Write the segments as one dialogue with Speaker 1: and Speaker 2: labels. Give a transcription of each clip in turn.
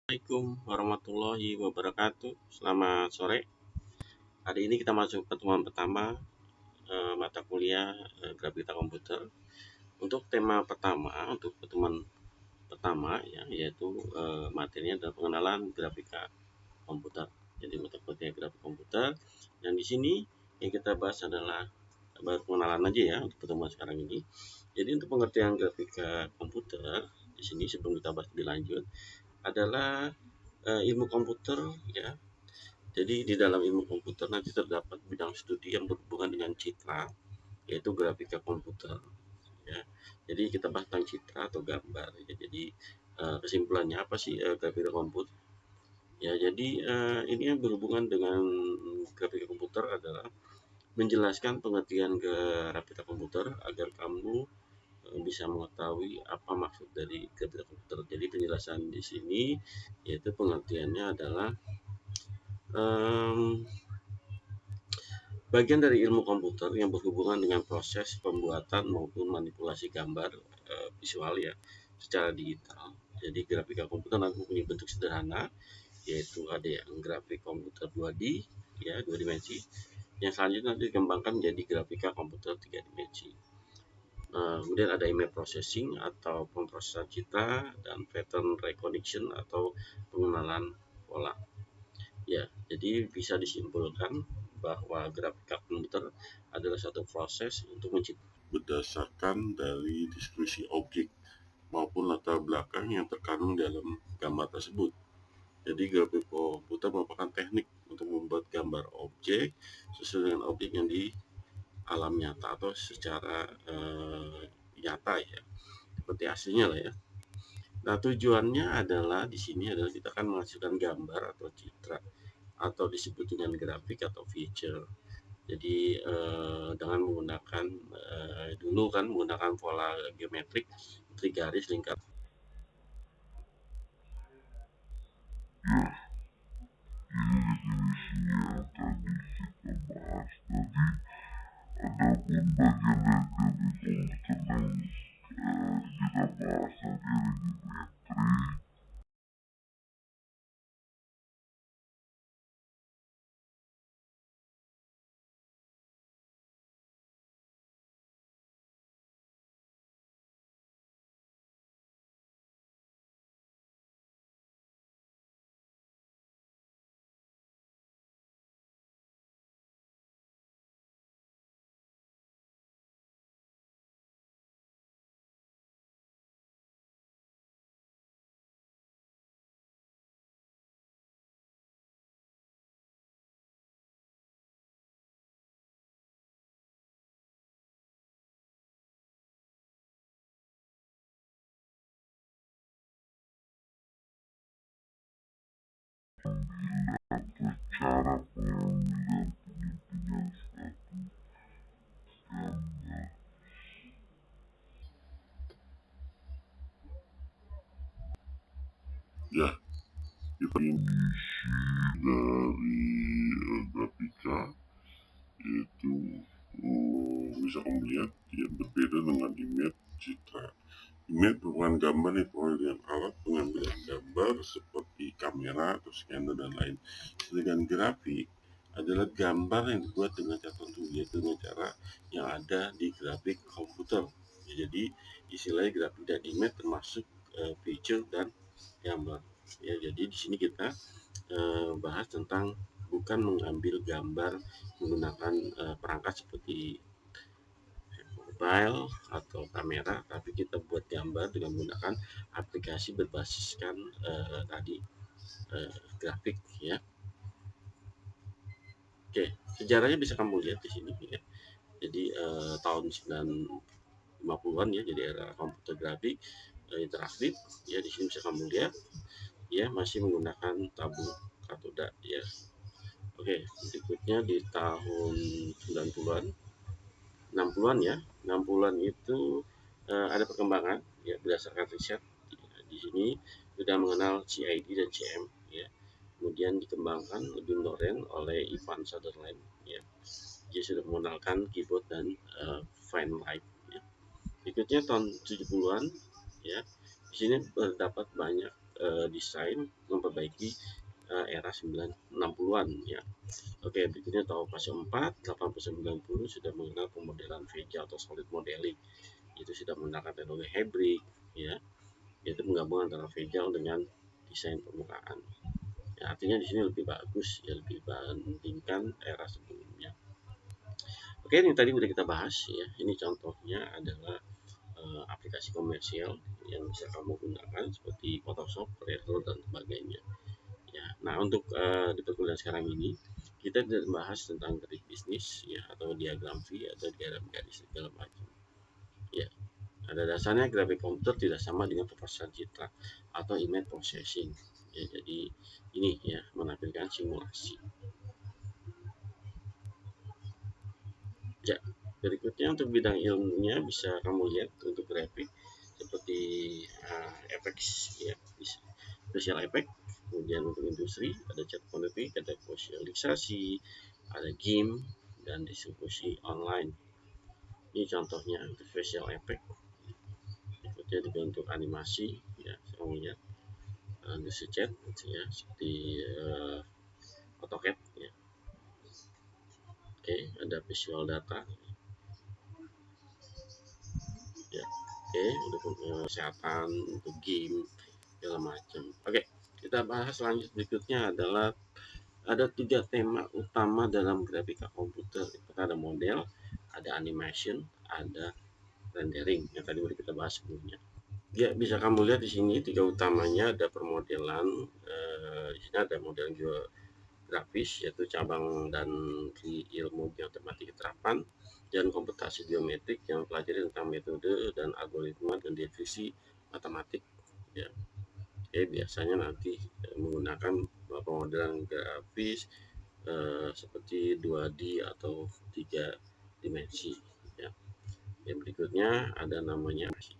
Speaker 1: Assalamualaikum warahmatullahi wabarakatuh. Selamat sore. Hari ini kita masuk pertemuan pertama mata kuliah grafika komputer. Untuk tema pertama, untuk pertemuan pertama ya, yaitu materinya adalah pengenalan grafika komputer. Jadi mata kuliah grafika komputer. Dan di sini yang kita bahas adalah baru pengenalan aja ya untuk pertemuan sekarang ini. Jadi untuk pengertian grafika komputer di sini sebelum kita bahas lebih lanjut adalah ilmu komputer ya. Jadi di dalam ilmu komputer nanti terdapat bidang studi yang berhubungan dengan citra, yaitu grafika komputer ya. Jadi kita bahas tentang citra atau gambar ya. Jadi kesimpulannya apa sih grafika komputer? Ya, jadi ini yang berhubungan dengan grafika komputer adalah menjelaskan pengertian grafika komputer agar kamu bisa mengetahui apa maksud dari grafika komputer. Jadi penjelasan di sini yaitu pengertiannya adalah bagian dari ilmu komputer yang berhubungan dengan proses pembuatan maupun manipulasi gambar visual ya secara digital. Jadi grafika komputer nanti punya bentuk sederhana, yaitu ada yang grafik komputer 2D ya, 2 dimensi. Yang selanjutnya nanti dikembangkan menjadi grafika komputer 3 dimensi. Kemudian ada image processing atau pemrosesan citra dan pattern recognition atau pengenalan pola. Ya, jadi bisa disimpulkan bahwa grafika komputer adalah satu proses untuk menciptakan berdasarkan dari deskripsi objek maupun latar belakang yang terkandung dalam gambar tersebut. Jadi grafik komputer merupakan teknik untuk membuat gambar objek sesuai dengan objek yang di alam nyata atau secara nyata ya, seperti aslinya lah ya. Nah, tujuannya adalah di sini adalah kita akan menghasilkan gambar atau citra atau disebut dengan grafik atau feature. Jadi dengan menggunakan dulu kan menggunakan pola geometrik, garis, lingkar.
Speaker 2: Adapun bagian dari komputer yang kita bahas nanti cara pengambilan penelitian suatu gambar. Ya, definisi dari grafika yaitu bisa kamu lihat yang berbeda dengan image citra. Image merupakan gambar yang diperoleh dengan alat pengambilan gambar seperti kamera atau scanner dan lain. Sedangkan grafik adalah gambar yang dibuat dengan cara tertentu, yaitu dengan cara yang ada di grafik komputer. Jadi istilahnya grafik dan image termasuk feature dan gambar. Ya, jadi di sini kita bahas tentang bukan mengambil gambar menggunakan perangkat seperti mobile atau kamera, tapi kita buat gambar dengan menggunakan aplikasi berbasiskan tadi grafik ya. Oke, sejarahnya bisa kamu lihat di sini ya. Jadi tahun 1950-an ya, jadi era komputer grafik interaktif ya. Di sini bisa kamu lihat ya, masih menggunakan tabung katoda ya. Oke, berikutnya di tahun 90-an 60-an ya. 60-an itu ada perkembangan ya berdasarkan riset di sini sudah mengenal CID dan CM ya. Kemudian dikembangkan lebih modern oleh Ivan Sutherland ya. Dia sudah mengenalkan keyboard dan fine light ya. Berikutnya tahun 70-an ya. Di sini terdapat banyak desain
Speaker 1: memperbaiki era 960-an ya. Oke, berikutnya tahun fase 4, 80-90 sudah mengenal pemodelan VJ atau solid modeling. Itu sudah menggunakan teknologi hybrid ya, yaitu menggabungkan antara VJ dengan desain permukaan. Ya, artinya di sini lebih bagus ya, lebih dibandingkan era sebelumnya. Oke, ini tadi udah kita bahas ya. Ini contohnya adalah aplikasi komersial yang bisa kamu gunakan seperti Photoshop, Premiere dan sebagainya. Ya, nah untuk di perkuliahan sekarang ini kita tidak membahas tentang grafik bisnis ya, atau diagram V atau diagram garis segala macam. Ya, pada dasarnya grafik komputer tidak sama dengan pemrosesan citra atau image processing. Ya, jadi ini ya menampilkan simulasi. Ya, berikutnya untuk bidang ilmunya bisa kamu lihat untuk grafik seperti efek ya, special effect. Kemudian untuk industri ada chat politik, ada visualisasi, ada game dan distribusi online. Ini contohnya untuk special effect. Berikutnya juga untuk animasi ya, kamu lihat industri chat ya, seperti AutoCAD ya. Oke, ada visual data ya. Oke, untuk kesehatan, untuk game segala macam. Oke, kita bahas lanjut. Berikutnya adalah ada 3 tema utama dalam grafika komputer. Ada model, ada animation, ada rendering yang tadi udah kita bahas sebelumnya. Ya, bisa kamu lihat di sini 3 utamanya. Ada permodelan, di sini ada model grafis yaitu cabang dan ilmu geometrik terapan dan komputasi geometrik yang pelajari tentang metode dan algoritma dan definisi matematik ya. Biasanya nanti menggunakan pemodelan grafis seperti 2D atau 3 dimensi ya. Yang berikutnya ada namanya animasi.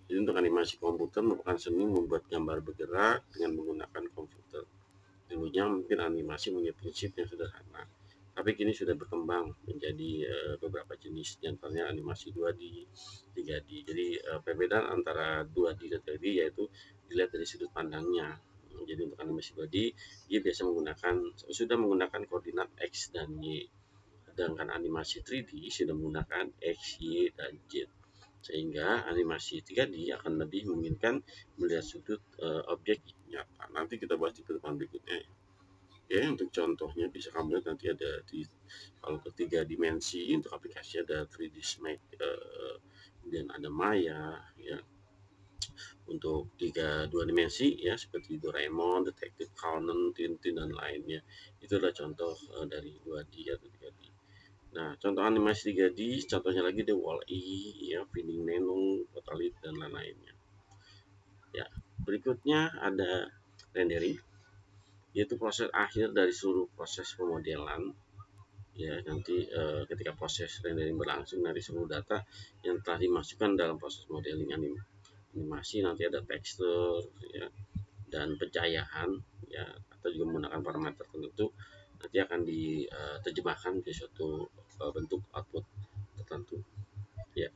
Speaker 1: Jadi untuk animasi komputer merupakan seni membuat gambar bergerak dengan menggunakan komputer. Dulunya mungkin animasi punya prinsip yang sederhana, tapi kini sudah berkembang menjadi beberapa jenis, diantaranya animasi 2D, 3D. Jadi perbedaan antara 2D dan 3D yaitu dilihat dari sudut pandangnya. Jadi untuk animasi 2D dia biasa sudah menggunakan koordinat X dan Y, sedangkan animasi 3D sudah menggunakan X, Y, dan Z. Sehingga animasi 3D akan lebih memungkinkan melihat sudut objek nyata. Nanti kita bahas di pertemuan berikutnya. Ya, untuk contohnya bisa kamu lihat nanti ada kalau ketiga dimensi untuk aplikasi ada 3D Max, kemudian ada Maya ya. Untuk dua dimensi ya seperti Doraemon, Detective Conan, Tintin dan lainnya. Itu adalah contoh dari 2D atau 3D. Nah, contoh animasi 3D, contohnya lagi The Wall-E, ya, Finding Nemo, Totalit, dan lain-lainnya. Ya, berikutnya ada rendering, yaitu proses akhir dari seluruh proses pemodelan. Ya, nanti ketika proses rendering berlangsung dari seluruh data yang telah dimasukkan dalam proses modeling animasi, nanti ada tekstur, ya, dan pencahayaan, ya, atau juga menggunakan parameter tertentu, nanti akan diterjemahkan ke suatu bentuk output tertentu ya.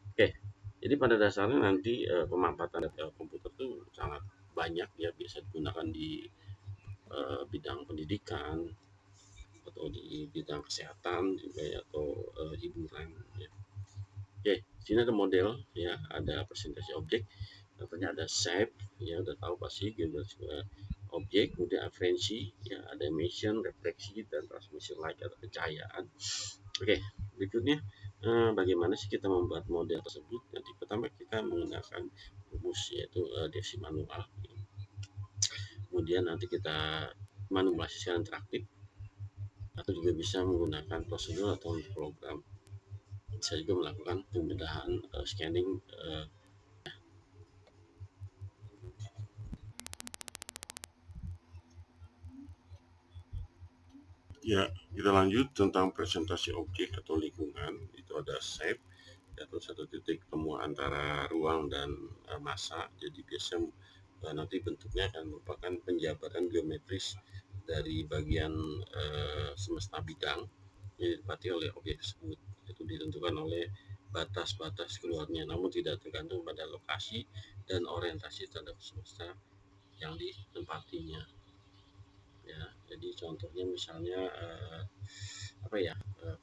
Speaker 1: Oke, jadi pada dasarnya nanti pemanfaatan komputer itu sangat banyak ya, bisa digunakan di bidang pendidikan atau di bidang kesehatan juga ya, atau hiburan ya. Oke, sini ada model ya, ada presentasi objek, contohnya ada shape ya, udah tahu pasti geometri objek, kemudian referensi ya, ada emission, refleksi, dan transmission light atau pencahayaan. Oke, berikutnya bagaimana sih kita membuat model tersebut? Nanti pertama kita menggunakan rumus yaitu definisi manual. Kemudian nanti kita manipulasi secara interaktif atau juga bisa menggunakan prosedur atau program. Bisa juga melakukan pembedahan scanning. Ya, kita lanjut tentang presentasi objek atau lingkungan. Itu ada shape atau satu titik temu antara ruang dan massa. Jadi biasanya nanti bentuknya akan merupakan penjabaran geometris dari bagian semesta bidang yang ditempati oleh objek tersebut. Itu ditentukan oleh batas-batas keluarnya, namun tidak tergantung pada lokasi dan orientasi terhadap semesta yang ditempatinya ya. Jadi contohnya misalnya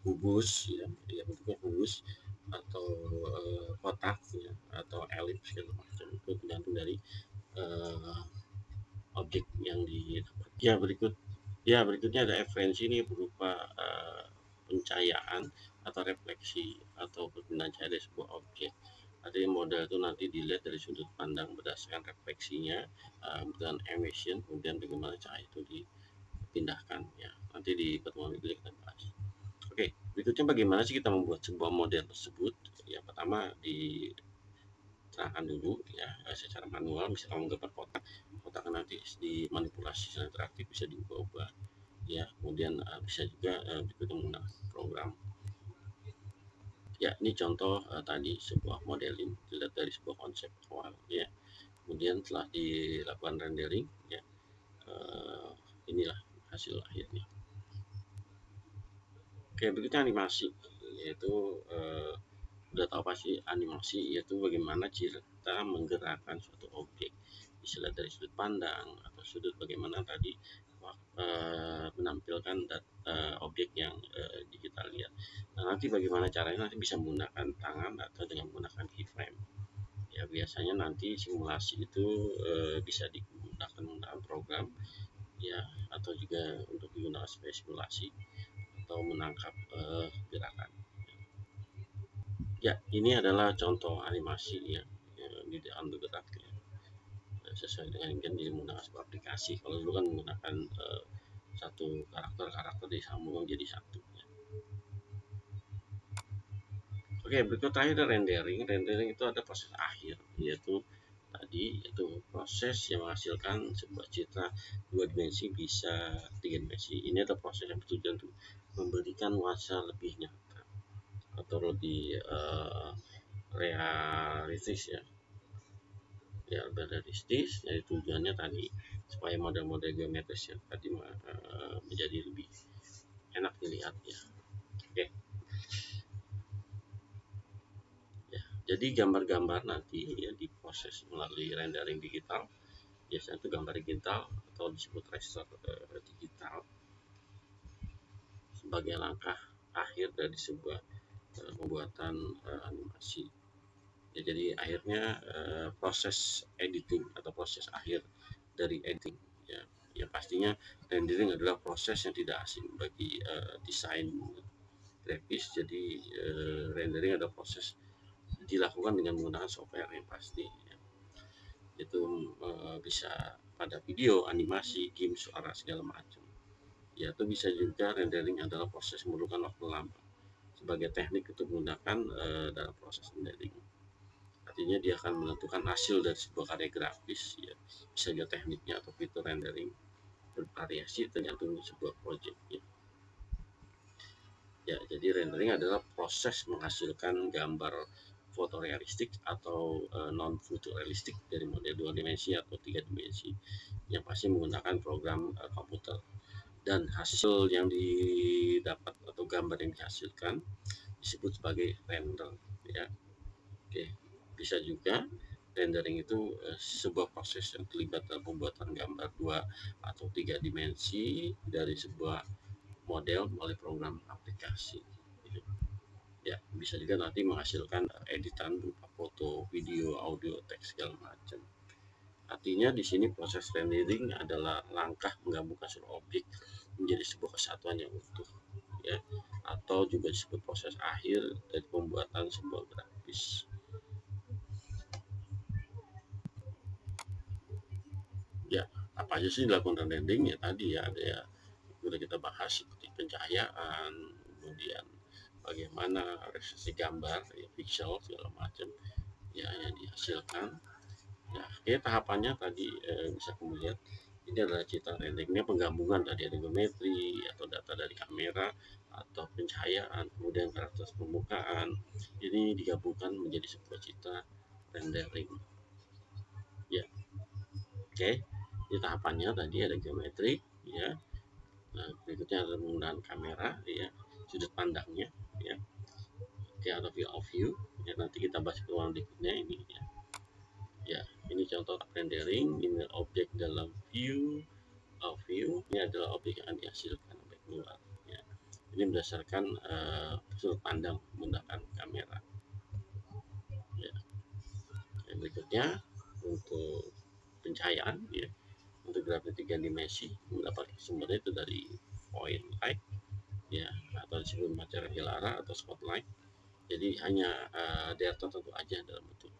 Speaker 1: kubus ya, bentuknya kubus atau kotak ya, atau elips segala macam, itu tergantung dari eh, objek yang didapat. Berikutnya ada referensi ini berupa pencahayaan atau refleksi atau perpindahan cahaya dari sebuah objek. Artinya model itu nanti dilihat dari sudut pandang berdasarkan refleksinya dan emission, kemudian bagaimana cahaya itu dipindahkan ya. Nanti di pertemuan itu kita bahas. Oke, berikutnya bagaimana sih kita membuat sebuah model tersebut? Ya, pertama diterangkan dulu ya secara manual, misalnya menggambar kotak, kotak nanti dimanipulasi secara interaktif, bisa diubah-ubah ya. Kemudian bisa juga berikutnya menggunakan program. Ya, ini contoh tadi sebuah modeling dilihat dari sebuah konsep awal ya. Kemudian setelah dilakukan rendering ya, inilah hasil akhirnya. Oke, berikutnya animasi, yaitu udah tahu pasti animasi, yaitu bagaimana kita menggerakkan suatu objek, istilah dari sudut pandang atau sudut bagaimana tadi menampilkan objek yang kita lihat. Nah, nanti bagaimana caranya, nanti bisa menggunakan tangan atau dengan menggunakan keyframe ya. Biasanya nanti simulasi itu bisa digunakan program ya, atau juga untuk digunakan sebagai simulasi atau menangkap gerakan. Ya, ini adalah contoh animasi ya, di dalam bergerak ya, sesuai dengan yang menggunakan sebuah aplikasi. Kalau dulu kan menggunakan satu karakter disambung jadi satu ya. Oke, berikut terakhir ada rendering. Rendering itu ada proses akhir, yaitu proses yang menghasilkan sebuah citra dua dimensi bisa tiga dimensi. Ini adalah proses yang bertujuan untuk memberikan nuansa lebih nyata atau lebih realistis ya, realistis. Jadi tujuannya tadi supaya model-model geometris yang tadi menjadi lebih enak dilihat ya. Oke ya, jadi gambar-gambar nanti ya diproses melalui rendering digital, biasanya itu gambar digital atau disebut raster digital sebagai langkah akhir dari sebuah pembuatan animasi ya. Jadi akhirnya proses editing atau proses akhir dari editing ya. Ya pastinya rendering adalah proses yang tidak asing bagi desain grafis. Jadi rendering adalah proses dilakukan dengan menggunakan software yang pasti ya. Itu bisa pada video, animasi, game, suara segala macam ya. Itu bisa juga rendering adalah proses memerlukan waktu lama sebagai teknik untuk menggunakan dalam proses rendering. Artinya dia akan menentukan hasil dari sebuah karya grafis ya, bisa juga tekniknya atau fitur rendering bervariasi tergantung sebuah project ya. Ya, jadi rendering adalah proses menghasilkan gambar fotorealistik atau non fotorealistik dari model dua dimensi atau tiga dimensi yang pasti menggunakan program komputer, dan hasil yang didapat atau gambar yang dihasilkan disebut sebagai render ya. Oke, bisa juga rendering itu sebuah proses yang terlibat dalam pembuatan gambar dua atau tiga dimensi dari sebuah model melalui program aplikasi. Ya, bisa juga nanti menghasilkan editan berupa foto, video, audio, teks segala macam. Artinya di sini proses rendering adalah langkah menggabungkan seluruh objek menjadi sebuah kesatuan yang utuh ya, atau juga disebut proses akhir dari pembuatan sebuah grafis. Ya, apa aja sih dilakukan rendering ya, tadi ya ada ya sudah kita bahas seperti pencahayaan, kemudian bagaimana resolusi gambar ya, pixel segala macam ya yang dihasilkan ya. Oke, tahapannya tadi bisa kemudian ini adalah citra renderingnya, penggabungan tadi ada geometri atau data dari kamera atau pencahayaan, kemudian karakter permukaan, ini digabungkan menjadi sebuah citra rendering ya. Oke, di tahapannya tadi ada geometri ya. Nah, berikutnya ada penggunaan kamera ya, sudut pandangnya ya. Oke, atau view of view ya, nanti kita bahas ke ruang berikutnya ini ya. Ya, ini contoh rendering. Ini objek dalam view. Ini adalah objek yang akan dihasilkan objek luar. Ya. Ini berdasarkan sudut pandang menggunakan kamera. Ya. Yang berikutnya untuk pencahayaan, ya, untuk grafik 3 dimensi mendapat sumbernya itu dari point light, ya, atau disebut materi hilara atau spotlight. Jadi hanya daerah tertentu aja dalam bentuk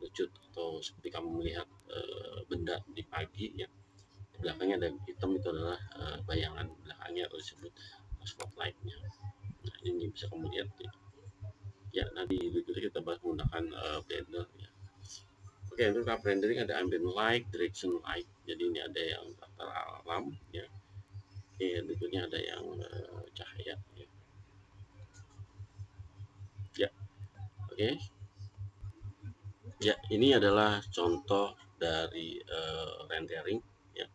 Speaker 1: lucut, atau seperti kamu melihat benda di pagi, ya, di belakangnya ada hitam, itu adalah bayangan belakangnya atau disebut spotlightnya. Nah, ini bisa kamu lihat, ya. Ya, nanti berikutnya kita bahas menggunakan blender, ya. Oke, untuk tahap rendering ada ambient light, direction light. Jadi ini ada yang latar alam, ya. Oke, berikutnya ada yang cahaya, ya. Ya, oke. Ya, ini adalah contoh dari rendering, ya.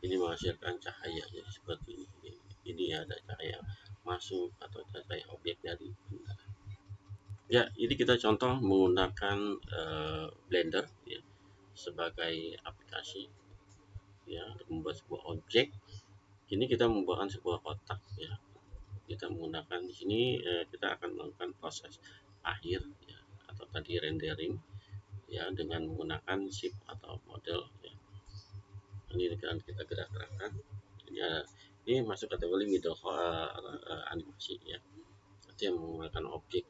Speaker 1: Ini menghasilkan cahaya, jadi seperti ini. Ini ada cahaya masuk atau cahaya objek dari benda. Ya, ini kita contoh menggunakan Blender, ya, sebagai aplikasi, ya, untuk membuat sebuah objek. Ini kita membuatkan sebuah kotak, ya. Kita menggunakan di sini kita akan melakukan proses akhir, ya, atau tadi rendering, ya, dengan menggunakan shape atau model, ya. Ini akan kita gerak-gerakkan. Ini masuk kategori middle animasi, ya. Itu yang menggunakan objek.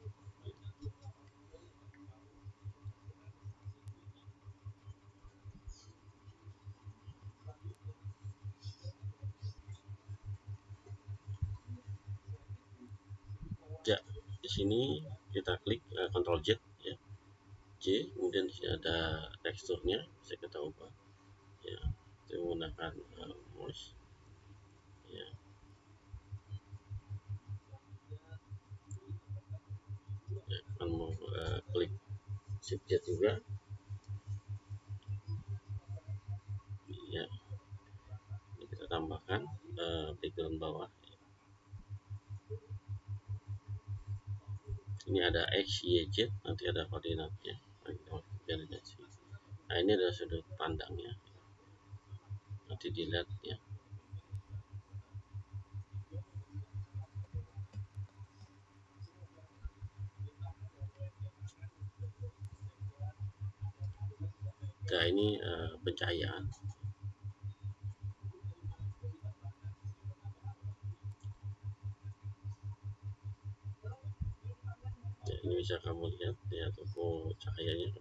Speaker 1: Ya, di sini kita klik Ctrl Z, ya, J, kemudian di sini ada teksturnya, bisa kita ubah, ya, kita menggunakan mouse, ya. Ya, akan mau klik Shift Z juga, ya. Ini kita tambahkan background bawah. Ini ada X, Y, Z, nanti ada koordinatnya. Nah, ini adalah sudut pandangnya, nanti dilihat, ya. Nah, ini pencahayaan. Ya, ini bisa kamu lihat, ya, toko cahayanya.